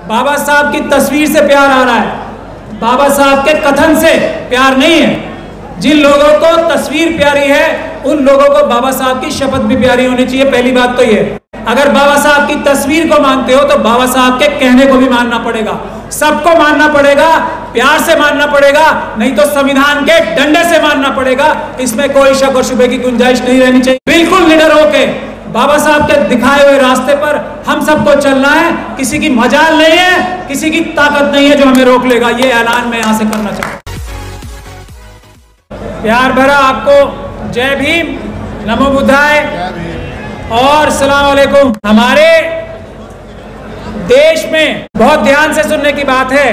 बाबा साहब की तस्वीर से प्यार आ रहा है, बाबा साहब के कथन से प्यार नहीं है। जिन लोगों को तस्वीर प्यारी है उन लोगों को बाबा साहब की शपथ भी प्यारी होनी चाहिए। पहली बात तो ये, अगर बाबा साहब की तस्वीर को मानते हो तो बाबा साहब के कहने को भी मानना पड़ेगा, सबको मानना पड़ेगा, प्यार से मानना पड़ेगा, नहीं तो संविधान के डंडे से मानना पड़ेगा। इसमें कोई शक और शुबे की गुंजाइश नहीं रहनी चाहिए। बिल्कुल निडर होके बाबा साहब के दिखाए हुए रास्ते पर हम सबको चलना है। किसी की मजाल नहीं है, किसी की ताकत नहीं है जो हमें रोक लेगा। ये ऐलान मैं यहां से करना चाहता हूं। प्यार भरा आपको जय भीम, नमो बुद्धाय और सलाम अलैकुम। हमारे देश में बहुत ध्यान से सुनने की बात है,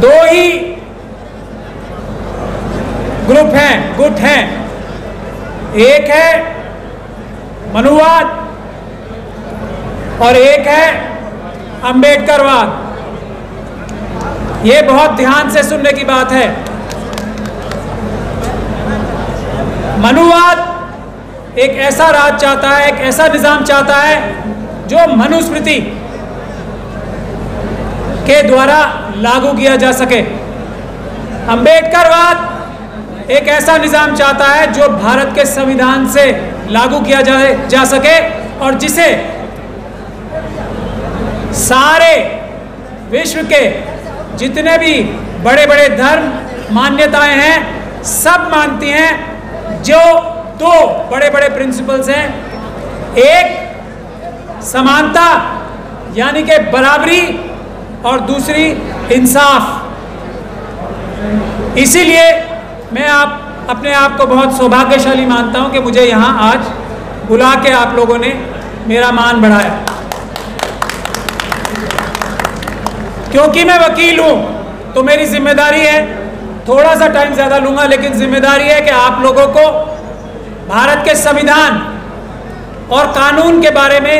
दो ही ग्रुप हैं, गुट हैं। एक है मनुवाद और एक है अंबेडकरवाद। ये बहुत ध्यान से सुनने की बात है। मनुवाद एक ऐसा राज चाहता है, एक ऐसा निजाम चाहता है जो मनुस्मृति के द्वारा लागू किया जा सके। अंबेडकरवाद एक ऐसा निजाम चाहता है जो भारत के संविधान से लागू किया जा सके और जिसे सारे विश्व के जितने भी बड़े बड़े धर्म मान्यताएं हैं सब मानती हैं। जो दो बड़े बड़े प्रिंसिपल्स हैं, एक समानता यानी कि बराबरी और दूसरी इंसाफ। इसीलिए मैं अपने आप को बहुत सौभाग्यशाली मानता हूं कि मुझे यहां आज बुला के आप लोगों ने मेरा मान बढ़ाया। क्योंकि मैं वकील हूं तो मेरी जिम्मेदारी है, थोड़ा सा टाइम ज्यादा लूंगा लेकिन जिम्मेदारी है कि आप लोगों को भारत के संविधान और कानून के बारे में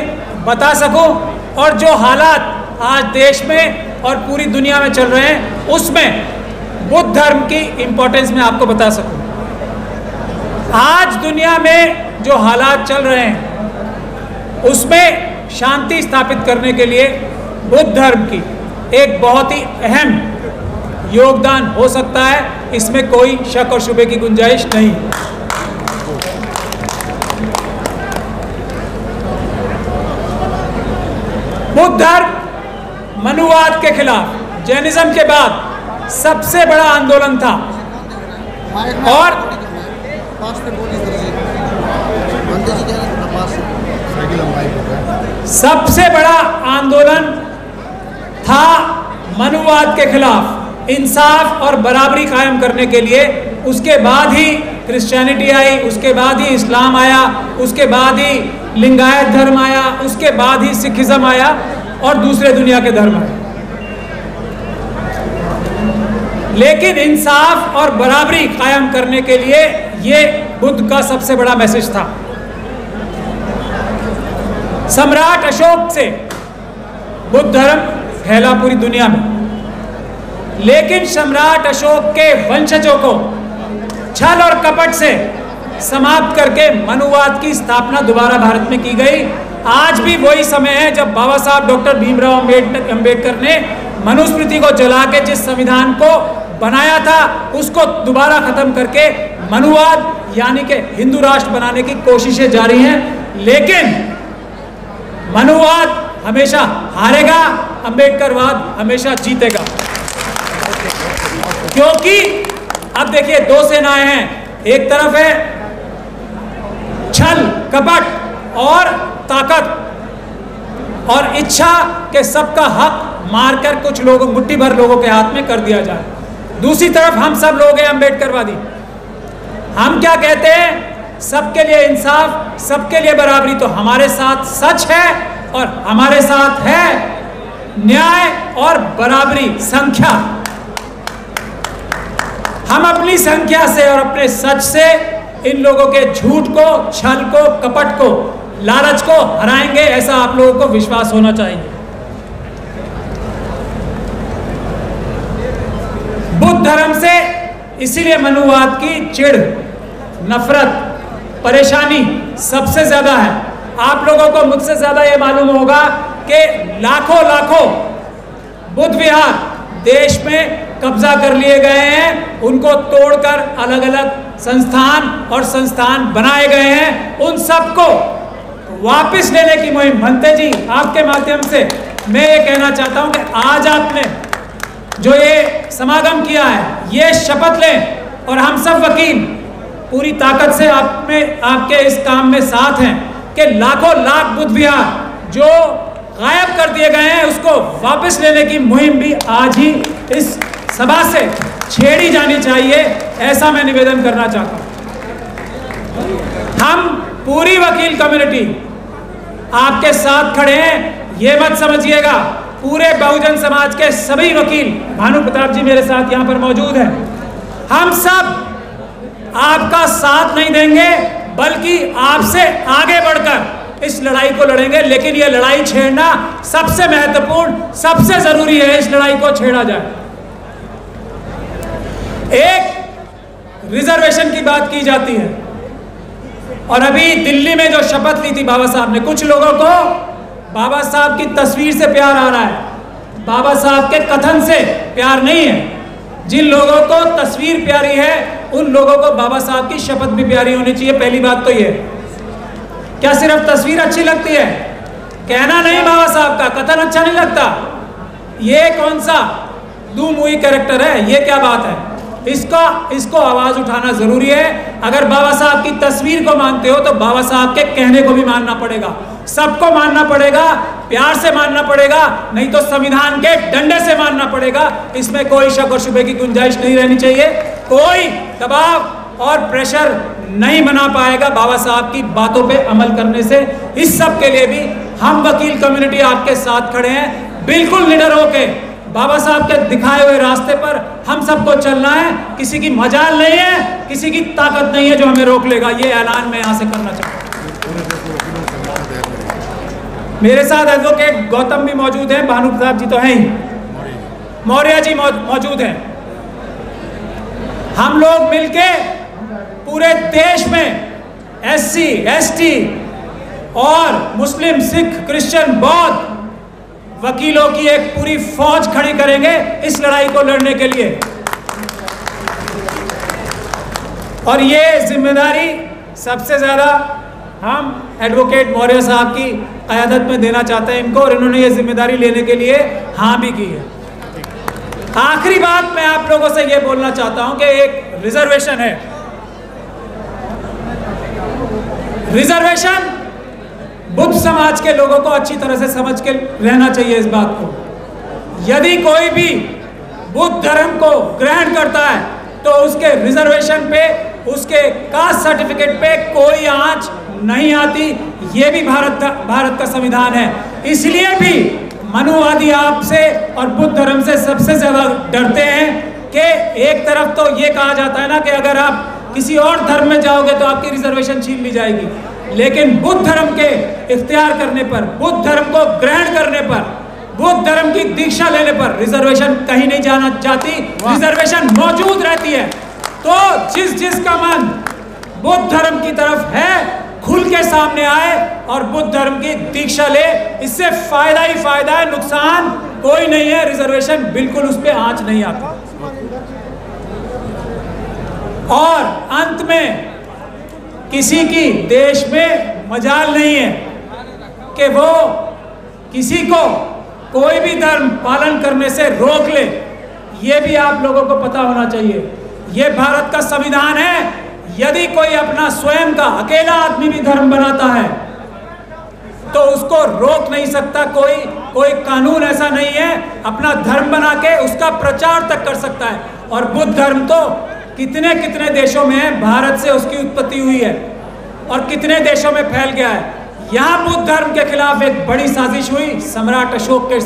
बता सकूं और जो हालात आज देश में और पूरी दुनिया में चल रहे हैं उसमें बुद्ध धर्म की इंपॉर्टेंस में आपको बता सकूं। आज दुनिया में जो हालात चल रहे हैं उसमें शांति स्थापित करने के लिए बुद्ध धर्म की एक बहुत ही अहम योगदान हो सकता है, इसमें कोई शक और शुबे की गुंजाइश नहीं। बुद्ध धर्म मनुवाद के खिलाफ जैनिज्म के बाद सबसे बड़ा आंदोलन था और सबसे बड़ा आंदोलन था मनुवाद के खिलाफ, इंसाफ और बराबरी कायम करने के लिए। उसके बाद ही क्रिश्चियनिटी आई, उसके बाद ही इस्लाम आया, उसके बाद ही लिंगायत धर्म आया, उसके बाद ही सिखिज्म आया और दूसरे दुनिया के धर्म आए। लेकिन इंसाफ और बराबरी कायम करने के लिए ये बुद्ध का सबसे बड़ा मैसेज था। सम्राट अशोक से बुद्ध धर्म फैला पूरी दुनिया में, लेकिन सम्राट अशोक के वंशजों को छल और कपट से समाप्त करके मनुवाद की स्थापना दोबारा भारत में की गई। आज भी वही समय है जब बाबा साहब डॉक्टर भीमराव अंबेडकर ने मनुस्मृति को जला के जिस संविधान को बनाया था उसको दोबारा खत्म करके मनुवाद यानी कि हिंदू राष्ट्र बनाने की कोशिशें जारी हैं। लेकिन मनुवाद हमेशा हारेगा, अंबेडकरवाद हमेशा जीतेगा। क्योंकि अब देखिए दो सेनाएं हैं, एक तरफ है छल कपट और ताकत और इच्छा के सबका हक मारकर कुछ लोगों मुट्ठी भर लोगों के हाथ में कर दिया जाए। दूसरी तरफ हम सब लोग हैं अंबेडकरवादी। हम क्या कहते हैं? सबके लिए इंसाफ, सबके लिए बराबरी। तो हमारे साथ सच है और हमारे साथ है न्याय और बराबरी, संख्या। हम अपनी संख्या से और अपने सच से इन लोगों के झूठ को, छल को, कपट को, लालच को हराएंगे, ऐसा आप लोगों को विश्वास होना चाहिए। बुद्ध धर्म से इसीलिए मनुवाद की चिढ़, नफरत, परेशानी सबसे ज्यादा है। आप लोगों को मुझसे ज्यादा ये मालूम होगा कि लाखों लाखों बुद्ध विहार देश में कब्जा कर लिए गए हैं, उनको तोड़कर अलग अलग संस्थान बनाए गए हैं। उन सबको वापस लेने की मुहिम, भंते जी आपके माध्यम से मैं ये कहना चाहता हूं कि आज आपने जो ये समागम किया है, ये शपथ लें और हम सब वकील पूरी ताकत से आपके इस काम में साथ हैं कि लाखों लाख बुद्ध विहार जो गायब कर दिए गए हैं उसको वापस लेने की मुहिम भी आज ही इस सभा से छेड़ी जानी चाहिए, ऐसा मैं निवेदन करना चाहता हूं। हम पूरी वकील कम्युनिटी आपके साथ खड़े हैं, ये मत समझिएगा पूरे बहुजन समाज के सभी वकील, भानु प्रताप जी मेरे साथ यहां पर मौजूद हैं, हम सब आपका साथ नहीं देंगे बल्कि आपसे आगे बढ़कर इस लड़ाई को लड़ेंगे। लेकिन यह लड़ाई छेड़ना सबसे महत्वपूर्ण, सबसे जरूरी है, इस लड़ाई को छेड़ा जाए। एक रिजर्वेशन की बात की जाती है और अभी दिल्ली में जो शपथ ली थी बाबा साहब ने, कुछ लोगों को बाबा साहब की तस्वीर से प्यार आ रहा है, बाबा साहब के कथन से प्यार नहीं है। जिन लोगों को तस्वीर प्यारी है उन लोगों को बाबा साहब की शपथ भी प्यारी होनी चाहिए। पहली बात तो ये, क्या सिर्फ तस्वीर अच्छी लगती है, कहना नहीं बाबा साहब का कथन अच्छा नहीं लगता? ये कौन सा दो मुई कैरेक्टर है, ये क्या बात है? इसको आवाज उठाना जरूरी है। अगर बाबा साहब की तस्वीर को मानते हो तो बाबा साहब के कहने को भी मानना पड़ेगा, सबको मानना पड़ेगा, प्यार से मानना पड़ेगा, नहीं तो संविधान के डंडे से मानना पड़ेगा। इसमें कोई शक और शुबे की गुंजाइश नहीं रहनी चाहिए। कोई दबाव और प्रेशर नहीं बना पाएगा बाबा साहब की बातों पे अमल करने से। इस सब के लिए भी हम वकील कम्युनिटी आपके साथ खड़े हैं। बिल्कुल निडर होके बाबा साहब के दिखाए हुए रास्ते पर हम सबको चलना है। किसी की मजाल नहीं है, किसी की ताकत नहीं है जो हमें रोक लेगा। ये ऐलान मैं यहां से करना चाहता हूं। मेरे साथ एडवोकेट गौतम भी मौजूद हैं, भानु प्रताप जी तो हैं ही, मौर्य जी मौजूद हैं। हम लोग मिलके पूरे देश में SC, ST और मुस्लिम, सिख, क्रिश्चियन, बौद्ध वकीलों की एक पूरी फौज खड़ी करेंगे इस लड़ाई को लड़ने के लिए। और ये जिम्मेदारी सबसे ज्यादा हम एडवोकेट मौर्य साहब की क़यादत में देना चाहते हैं इनको, और इन्होंने ये जिम्मेदारी लेने के लिए हाँ भी की है। आखिरी बात मैं आप लोगों से ये बोलना चाहता हूं कि एक रिजर्वेशन है, रिजर्वेशन बुद्ध समाज के लोगों को अच्छी तरह से समझ के रहना चाहिए इस बात को। यदि कोई भी बुद्ध धर्म को ग्रहण करता है तो उसके रिजर्वेशन पे, उसके कास्ट सर्टिफिकेट पे कोई आंच नहीं आती। ये भी भारत का संविधान है। इसलिए भी मनुवादी आपसे और बुद्ध धर्म से सबसे ज्यादा डरते हैं कि एक तरफ तो ये कहा जाता है ना कि अगर आप किसी और धर्म में जाओगे तो आपकी रिजर्वेशन छीन ली जाएगी, लेकिन बुद्ध धर्म के इख्तियार करने पर, बुद्ध धर्म को ग्रहण करने पर, बुद्ध धर्म की दीक्षा लेने पर रिजर्वेशन कहीं नहीं जाना चाहती, रिजर्वेशन मौजूद रहती है। तो जिसका मन बुद्ध धर्म की तरफ है खुल के सामने आए और बुद्ध धर्म की दीक्षा ले। इससे फायदा ही फायदा है, नुकसान कोई नहीं है। रिजर्वेशन बिल्कुल उस पर आंच नहीं आता। और अंत में किसी की देश में मजाल नहीं है कि वो किसी को कोई भी धर्म पालन करने से रोक ले। ये भी आप लोगों को पता होना चाहिए। ये भारत का संविधान है। यदि कोई अपना स्वयं का अकेला आदमी भी धर्म बनाता है तो उसको रोक नहीं सकता कोई कानून ऐसा नहीं है। अपना धर्म बना के उसका प्रचार तक कर सकता है। और बुद्ध धर्म तो कितने कितने देशों में है, भारत से उसकी उत्पत्ति हुई है और कितने देशों में फैल गया है। यहाँ बुद्ध धर्म के खिलाफ एक बड़ी साजिश हुई सम्राट अशोक के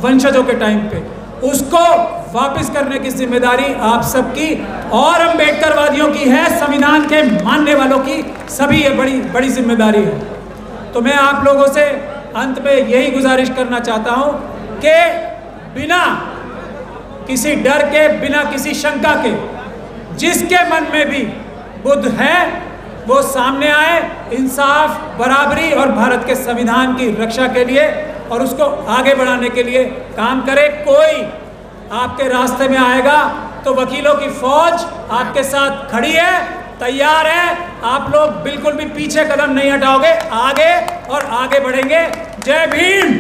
वंशजों के टाइम पे, उसको वापस करने की जिम्मेदारी आप सबकी और अम्बेडकरवादियों की है, संविधान के मानने वालों की, सभी ये बड़ी जिम्मेदारी है। तो मैं आप लोगों से अंत में यही गुजारिश करना चाहता हूँ कि बिना किसी डर के, बिना किसी शंका के, जिसके मन में भी बुद्ध है वो सामने आए इंसाफ, बराबरी और भारत के संविधान की रक्षा के लिए और उसको आगे बढ़ाने के लिए काम करे। कोई आपके रास्ते में आएगा तो वकीलों की फौज आपके साथ खड़ी है, तैयार है। आप लोग बिल्कुल भी पीछे कदम नहीं हटाओगे, आगे और आगे बढ़ेंगे। जय भीम।